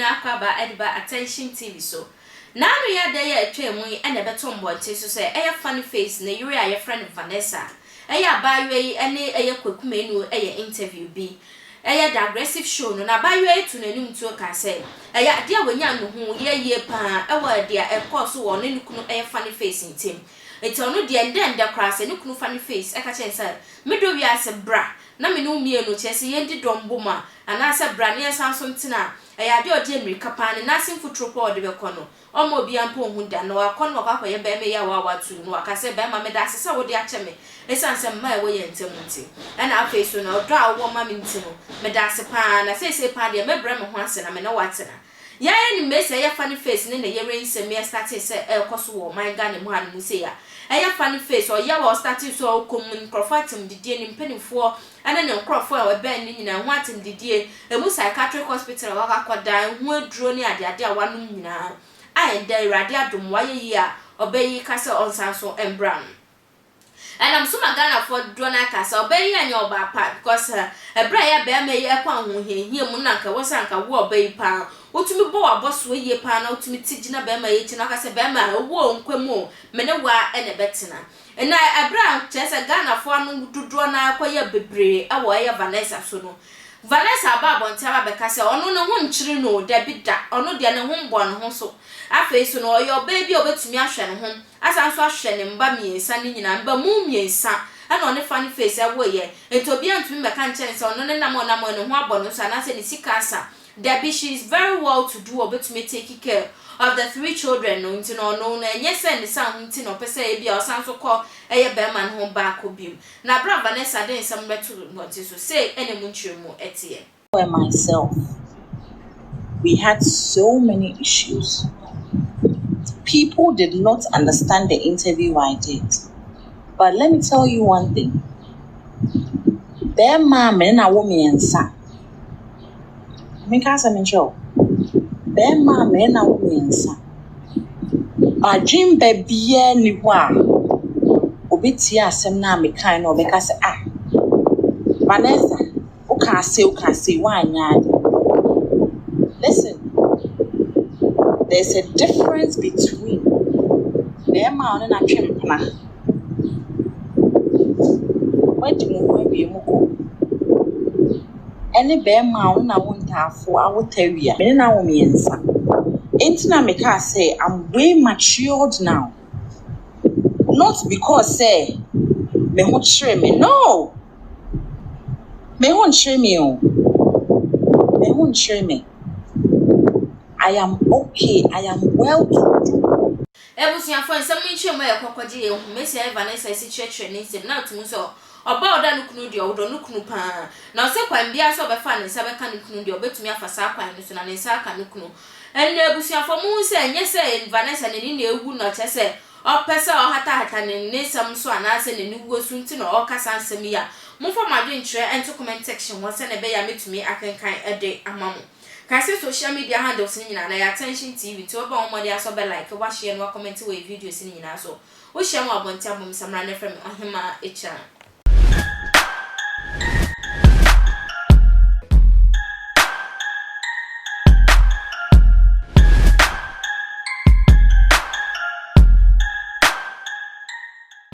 akaba ediba attention TV so na no ya dey atwemu yi ene beto mbonte so say funny face na yuri aye friend Vanessa abayo yi ene kwakumenu interview bi the aggressive show no na bayo to nanim to ka say de awanya no hu ye pa de course wo ne kunu funny face ntem enti ono de ndende class ne kunu funny face ka chen say medo wi ase bra na me no mie no chese yendi dombo ma ana ase bra ne sanso ntina de odi America pa ne na simfu tropo de be kono omo obi ampo hu da no akono akwaye be me ya wa tu no aka say be ma me da se wo de acheme esanse ma wo ye ntem nti ana afa so na odo a wo ma me nti no me da se pa na se pa de me bra me ho ase na me na watena ya ni me say funny face ne ye rain se me start say koso wo man ga ne mu han mu say ya funny face o ya wo start so komun crofatim didie ni mpanifo ana ne nkrofo a we ben ni nyina ho atim didie emu psychiatric hospital wa ka kodan ho aduro ni ade a wanum nyina ayende irade adom wa ye yi a obeyi kase onsanso embram. And I'm so magana for Dona Casa, obey and your bapa, because a braya bear may upon who here munaka was anka war bay pan, or to me bo a boss way ye pan out to me tijina bema eatinaka se bema, a war quemo, menewa and a betina. And I brown chess a gunner for no to draw na quaya bebre, a wire Vanessa sono. Vanessa Babon Tara Becassa, or no one chirino, debit that, or no diana home born hoso. I face no your baby over to me ashen home, as I'm so shenning bammy, sunny in and bamoomy, son, and on a funny face away, and to be on to me, can't chance on no namon and one bonus, and I said, Sicasa. Debbie, she is very well to do over to me taking care of the 3 children, known to know, and yes, and the son, Tino per se, be our son so called a bearman home back of him. Now, Bra Vanessa, then some better what to say, any munchu more etie. For myself, we had so many issues. People did not understand the interview I did. But let me tell you one thing. Their mom and a woman and son. Because I'm in show. Their mom and a woman and son. But Jim baby ni wa. Obitia sem na me kind of because Vanessa, okay say why nyadi. Listen. There's a difference between them and a chimpana. What do you be any bear mound I won't have for our terrier? Men now means Intina make her say I'm way matured now. Not because say me won't shame me. No, me won't shame me. Me won't shame me. I am okay. I am well to do. Ebusian for some mention my cockody, Messi Vanessa is church and now to Muso. About that Nukudio, or Nukunupa. Now, so quite be as of a fan and Sabakan Nukudio, but me for Saka and Saka Nukunu. And Ebusian for Moon say, yes, sir, Vanessa and India would not say, or Pesa or Hatata and Nesam Swan answer the new Gosuntin or Casan Semia. Move for my drink and to comment section was sent a bay to me, I can kind a day a mom. Kasi social media handles ni na attention TV to oba omode aso be like wa share no comment we videos ni na so wo share mo abonti abom samra na from ahema echa